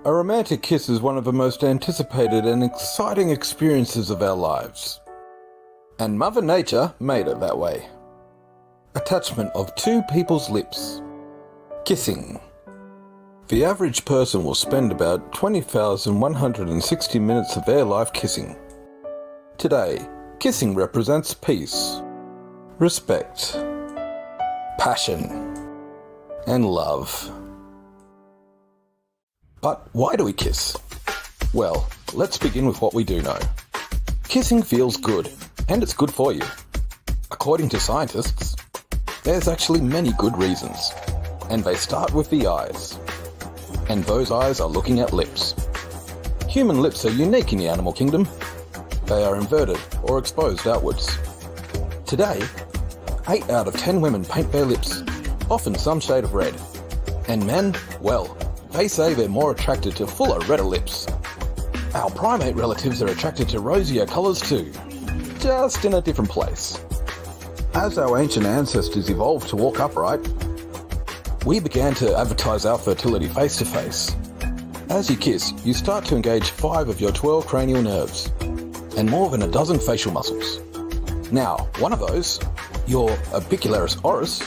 A romantic kiss is one of the most anticipated and exciting experiences of our lives. And Mother Nature made it that way. Attachment of two people's lips. Kissing. The average person will spend about 20,160 minutes of their life kissing. Today, kissing represents peace, respect, passion, and love. But why do we kiss? Well, let's begin with what we do know. Kissing feels good, and it's good for you. According to scientists, there's actually many good reasons, and they start with the eyes. And those eyes are looking at lips. Human lips are unique in the animal kingdom. They are inverted or exposed outwards. Today, 8 out of 10 women paint their lips, often some shade of red. And men, well, they say they're more attracted to fuller, redder lips. Our primate relatives are attracted to rosier colours too, just in a different place. As our ancient ancestors evolved to walk upright, we began to advertise our fertility face to face. As you kiss, you start to engage 5 of your 12 cranial nerves, and more than a dozen facial muscles. Now, one of those, your orbicularis oris,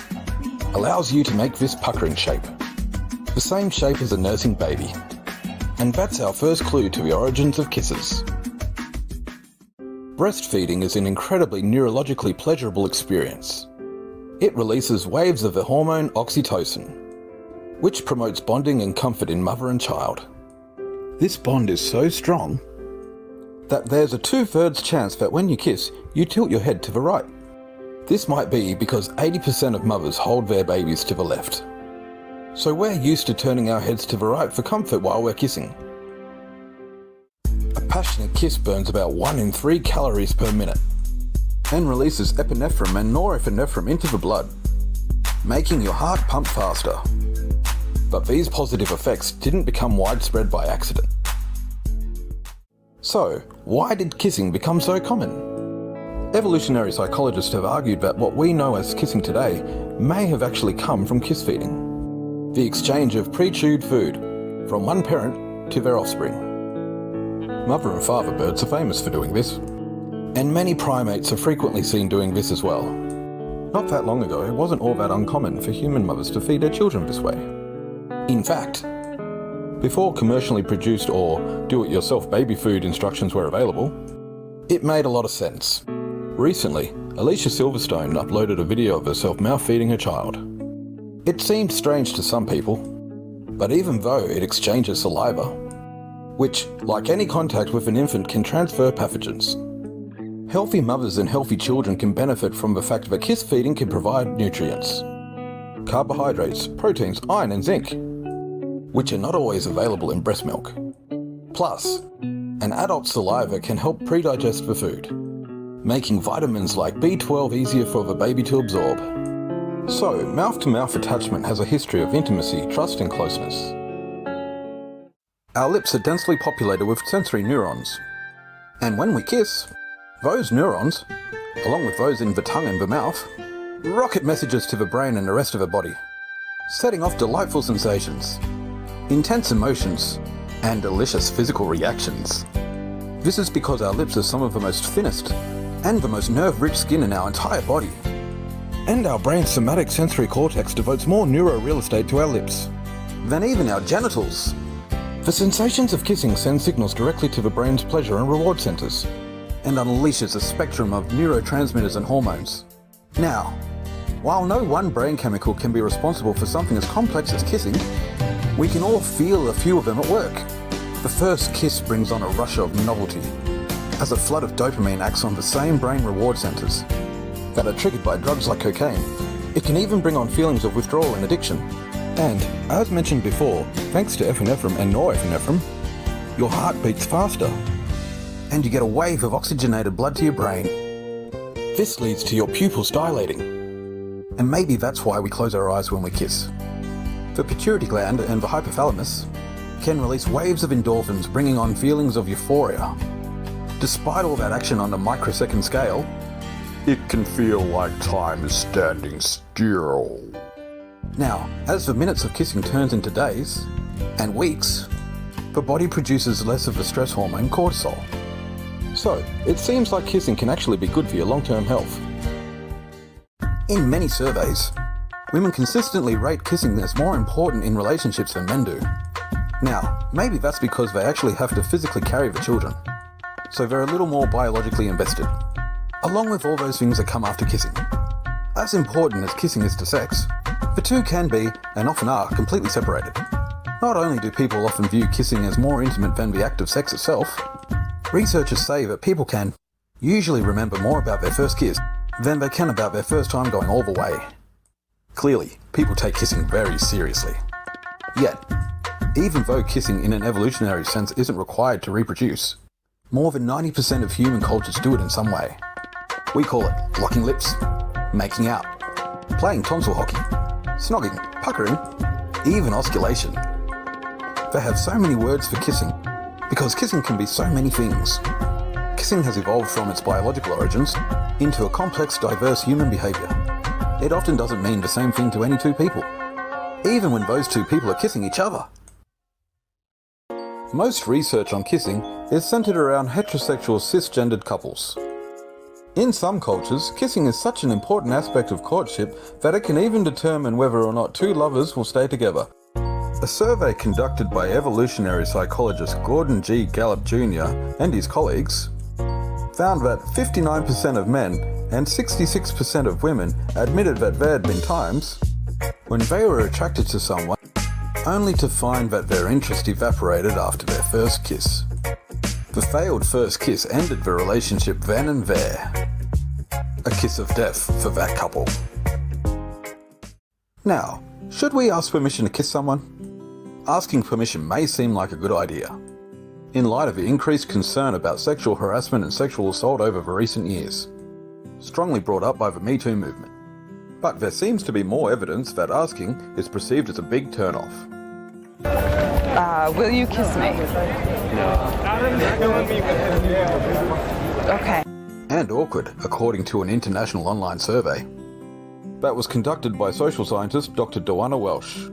allows you to make this puckering shape. The same shape as a nursing baby. And that's our first clue to the origins of kisses. Breastfeeding is an incredibly neurologically pleasurable experience. It releases waves of the hormone oxytocin, which promotes bonding and comfort in mother and child. This bond is so strong that there's a 2/3 chance that when you kiss, you tilt your head to the right. This might be because 80% of mothers hold their babies to the left. So we're used to turning our heads to the right for comfort while we're kissing. A passionate kiss burns about 1 in 3 calories per minute and releases epinephrine and norepinephrine into the blood, making your heart pump faster. But these positive effects didn't become widespread by accident. So, why did kissing become so common? Evolutionary psychologists have argued that what we know as kissing today may have actually come from kiss feeding. The exchange of pre-chewed food from one parent to their offspring. Mother and father birds are famous for doing this, and many primates are frequently seen doing this as well. Not that long ago, it wasn't all that uncommon for human mothers to feed their children this way. In fact, before commercially produced or do-it-yourself baby food instructions were available, it made a lot of sense. Recently, Alicia Silverstone uploaded a video of herself mouth-feeding her child. It seemed strange to some people, but even though it exchanges saliva, which, like any contact with an infant, can transfer pathogens, healthy mothers and healthy children can benefit from the fact that kiss feeding can provide nutrients, carbohydrates, proteins, iron and zinc, which are not always available in breast milk. Plus, an adult's saliva can help pre-digest the food, making vitamins like B12 easier for the baby to absorb. So, mouth-to-mouth attachment has a history of intimacy, trust and closeness. Our lips are densely populated with sensory neurons. And when we kiss, those neurons, along with those in the tongue and the mouth, rocket messages to the brain and the rest of the body, setting off delightful sensations, intense emotions, and delicious physical reactions. This is because our lips are some of the most thinnest and the most nerve-rich skin in our entire body. And our brain's somatic sensory cortex devotes more neuro real estate to our lips than even our genitals. The sensations of kissing send signals directly to the brain's pleasure and reward centers and unleashes a spectrum of neurotransmitters and hormones. Now, while no one brain chemical can be responsible for something as complex as kissing, we can all feel a few of them at work. The first kiss brings on a rush of novelty, as a flood of dopamine acts on the same brain reward centers that are triggered by drugs like cocaine. It can even bring on feelings of withdrawal and addiction. And, as mentioned before, thanks to epinephrine and norepinephrine, your heart beats faster, and you get a wave of oxygenated blood to your brain. This leads to your pupils dilating. And maybe that's why we close our eyes when we kiss. The pituitary gland and the hypothalamus can release waves of endorphins, bringing on feelings of euphoria. Despite all that action on a microsecond scale, it can feel like time is standing still. Now, as the minutes of kissing turns into days and weeks, the body produces less of the stress hormone cortisol. So, it seems like kissing can actually be good for your long-term health. In many surveys, women consistently rate kissing as more important in relationships than men do. Now, maybe that's because they actually have to physically carry the children, so they're a little more biologically invested, along with all those things that come after kissing. As important as kissing is to sex, the two can be, and often are, completely separated. Not only do people often view kissing as more intimate than the act of sex itself, researchers say that people can usually remember more about their first kiss than they can about their first time going all the way. Clearly, people take kissing very seriously. Yet, even though kissing in an evolutionary sense isn't required to reproduce, more than 90% of human cultures do it in some way. We call it locking lips, making out, playing tonsil hockey, snogging, puckering, even osculation. They have so many words for kissing because kissing can be so many things. Kissing has evolved from its biological origins into a complex, diverse human behaviour. It often doesn't mean the same thing to any two people, even when those two people are kissing each other. Most research on kissing is centred around heterosexual cisgendered couples. In some cultures, kissing is such an important aspect of courtship that it can even determine whether or not two lovers will stay together. A survey conducted by evolutionary psychologist Gordon G. Gallup Jr. and his colleagues found that 59% of men and 66% of women admitted that there had been times when they were attracted to someone only to find that their interest evaporated after their first kiss. The failed first kiss ended the relationship then and there. A kiss of death for that couple. Now, should we ask permission to kiss someone? Asking permission may seem like a good idea, in light of the increased concern about sexual harassment and sexual assault over the recent years, strongly brought up by the Me Too movement. But there seems to be more evidence that asking is perceived as a big turn-off. Will you kiss me? Okay. And awkward, according to an international online survey that was conducted by social scientist Dr. Joanna Welsh.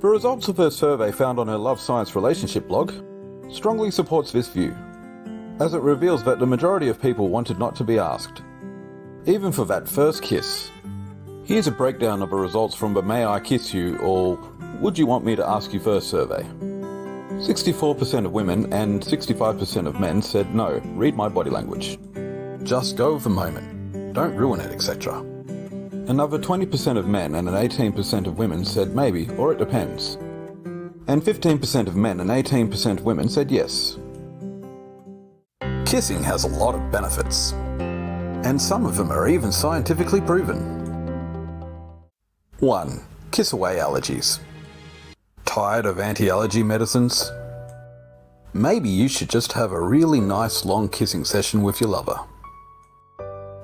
The results of her survey, found on her Love Science Relationship blog, strongly supports this view, as it reveals that the majority of people wanted not to be asked, even for that first kiss. Here's a breakdown of the results from the May I Kiss You or Would You Want Me to Ask You First survey. 64% of women and 65% of men said no, read my body language. Just go with the moment, don't ruin it, etc. Another 20% of men and an 18% of women said maybe or it depends. And 15% of men and 18% of women said yes. Kissing has a lot of benefits, and some of them are even scientifically proven. 1. Kiss away allergies. Tired of anti-allergy medicines? Maybe you should just have a really nice long kissing session with your lover.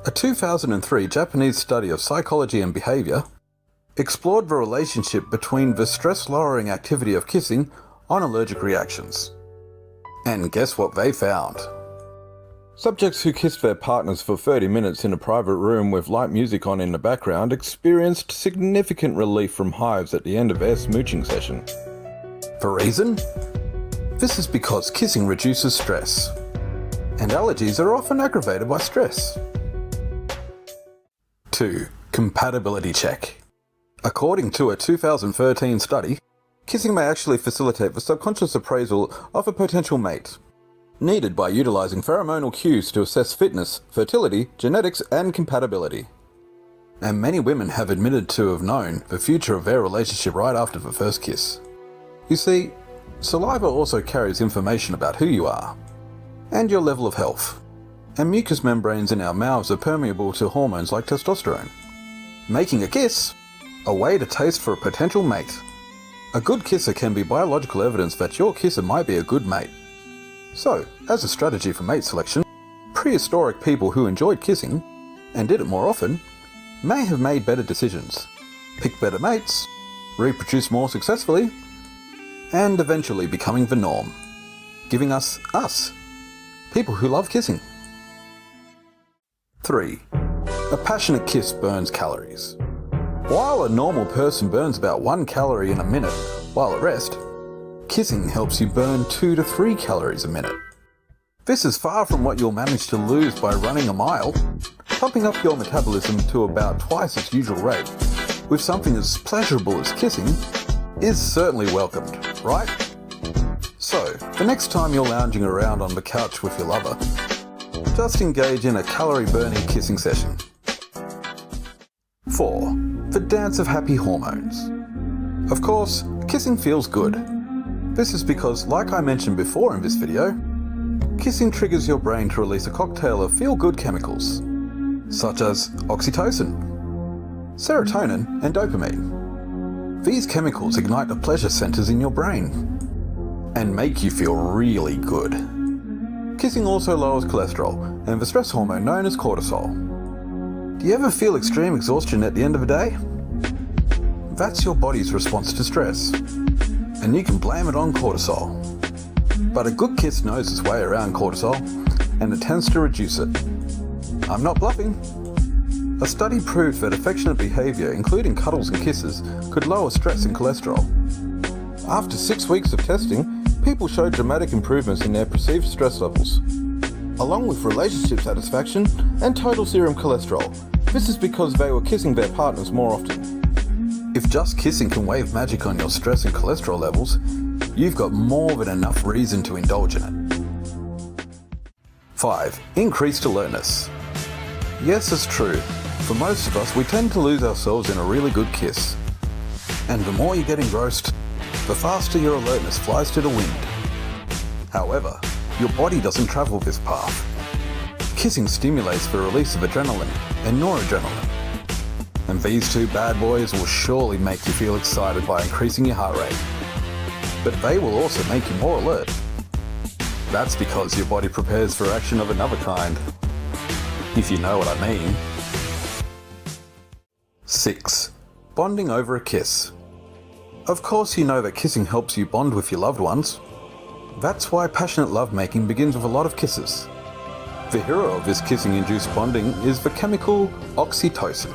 A 2003 Japanese study of psychology and behaviour explored the relationship between the stress-lowering activity of kissing on allergic reactions. And guess what they found? Subjects who kissed their partners for 30 minutes in a private room with light music on in the background experienced significant relief from hives at the end of their smooching session. The reason? This is because kissing reduces stress, and allergies are often aggravated by stress. 2. Compatibility check. According to a 2013 study, kissing may actually facilitate the subconscious appraisal of a potential mate, needed by utilising pheromonal cues to assess fitness, fertility, genetics and compatibility. And many women have admitted to have known the future of their relationship right after the first kiss. You see, saliva also carries information about who you are, and your level of health, and mucous membranes in our mouths are permeable to hormones like testosterone, making a kiss a way to taste for a potential mate. A good kisser can be biological evidence that your kisser might be a good mate. So, as a strategy for mate selection, prehistoric people who enjoyed kissing, and did it more often, may have made better decisions, picked better mates, reproduced more successfully, and eventually becoming the norm, giving us, people who love kissing. 3. A passionate kiss burns calories. While a normal person burns about 1 calorie in a minute while at rest, Kissing helps you burn 2 to 3 calories a minute. This is far from what you'll manage to lose by running a mile. Pumping up your metabolism to about twice its usual rate with something as pleasurable as kissing is certainly welcomed, right? So, the next time you're lounging around on the couch with your lover, just engage in a calorie-burning kissing session. 4. The dance of happy hormones. Of course, kissing feels good. This is because, like I mentioned before in this video, kissing triggers your brain to release a cocktail of feel-good chemicals, such as oxytocin, serotonin, and dopamine. These chemicals ignite the pleasure centers in your brain and make you feel really good. Kissing also lowers cholesterol and the stress hormone known as cortisol. Do you ever feel extreme exhaustion at the end of the day? That's your body's response to stress, and you can blame it on cortisol. But a good kiss knows its way around cortisol and attempts to reduce it. I'm not bluffing. A study proved that affectionate behaviour, including cuddles and kisses, could lower stress and cholesterol. After 6 weeks of testing, people showed dramatic improvements in their perceived stress levels, along with relationship satisfaction and total serum cholesterol. This is because they were kissing their partners more often. If just kissing can wave magic on your stress and cholesterol levels, you've got more than enough reason to indulge in it. 5. Increased alertness. Yes, it's true. For most of us, we tend to lose ourselves in a really good kiss. And the more you get engrossed, the faster your alertness flies to the wind. However, your body doesn't travel this path. Kissing stimulates the release of adrenaline and noradrenaline. And these two bad boys will surely make you feel excited by increasing your heart rate. But they will also make you more alert. That's because your body prepares for action of another kind, if you know what I mean. 6. Bonding over a kiss. Of course you know that kissing helps you bond with your loved ones. That's why passionate lovemaking begins with a lot of kisses. The hero of this kissing-induced bonding is the chemical oxytocin.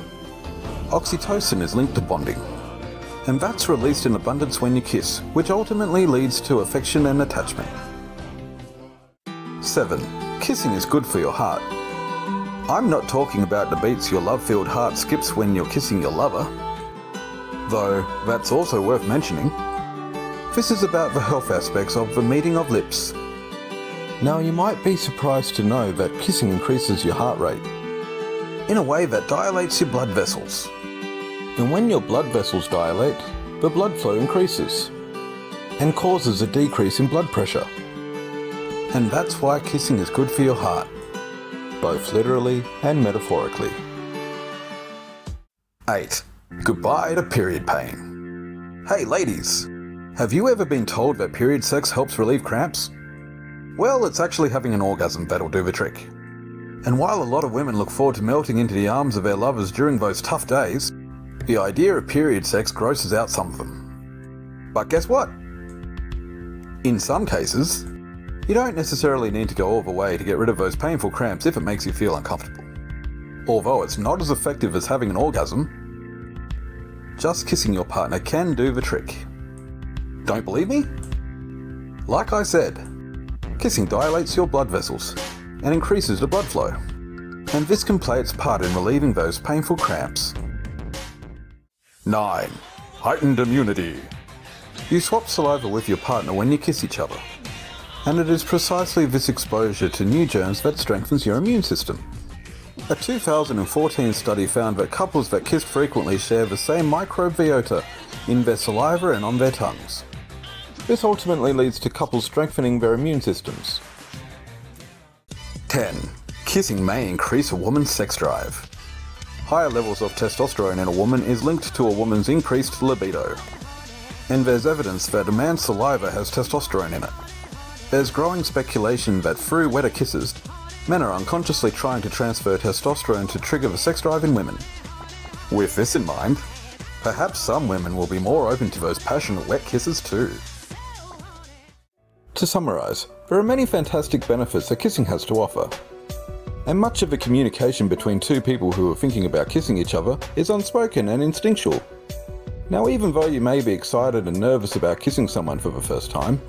Oxytocin is linked to bonding, and that's released in abundance when you kiss, which ultimately leads to affection and attachment. 7. Kissing is good for your heart. I'm not talking about the beats your love-filled heart skips when you're kissing your lover, though that's also worth mentioning. This is about the health aspects of the meeting of lips. Now you might be surprised to know that kissing increases your heart rate in a way that dilates your blood vessels. And when your blood vessels dilate, the blood flow increases and causes a decrease in blood pressure. And that's why kissing is good for your heart, both literally and metaphorically. 8. Goodbye to period pain. Hey ladies, have you ever been told that period sex helps relieve cramps? Well, it's actually having an orgasm that'll do the trick. And while a lot of women look forward to melting into the arms of their lovers during those tough days, the idea of period sex grosses out some of them. But guess what? In some cases, you don't necessarily need to go all the way to get rid of those painful cramps if it makes you feel uncomfortable. Although it's not as effective as having an orgasm, just kissing your partner can do the trick. Don't believe me? Like I said, kissing dilates your blood vessels and increases the blood flow, and this can play its part in relieving those painful cramps. 9. Heightened immunity. You swap saliva with your partner when you kiss each other, and it is precisely this exposure to new germs that strengthens your immune system. A 2014 study found that couples that kissed frequently share the same microbiota in their saliva and on their tongues. This ultimately leads to couples strengthening their immune systems. 10. Kissing may increase a woman's sex drive. Higher levels of testosterone in a woman is linked to a woman's increased libido. And there's evidence that a man's saliva has testosterone in it. There's growing speculation that through wetter kisses, men are unconsciously trying to transfer testosterone to trigger the sex drive in women. With this in mind, perhaps some women will be more open to those passionate wet kisses too. To summarise, there are many fantastic benefits that kissing has to offer. And much of the communication between two people who are thinking about kissing each other is unspoken and instinctual. Now, even though you may be excited and nervous about kissing someone for the first time,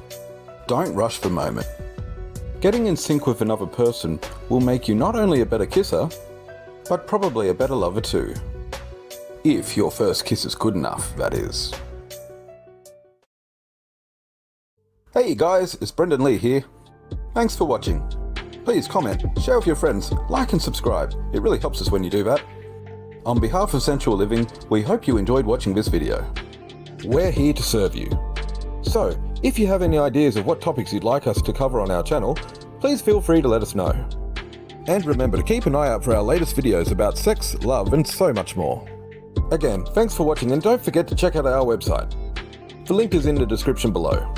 don't rush the moment. Getting in sync with another person will make you not only a better kisser, but probably a better lover too. If your first kiss is good enough, that is. Hey guys, it's Brendan Lee here. Thanks for watching. Please comment, share with your friends, like and subscribe. It really helps us when you do that. On behalf of Sensual Living, we hope you enjoyed watching this video. We're here to serve you. So, if you have any ideas of what topics you'd like us to cover on our channel, please feel free to let us know. And remember to keep an eye out for our latest videos about sex, love and so much more. Again, thanks for watching and don't forget to check out our website. The link is in the description below.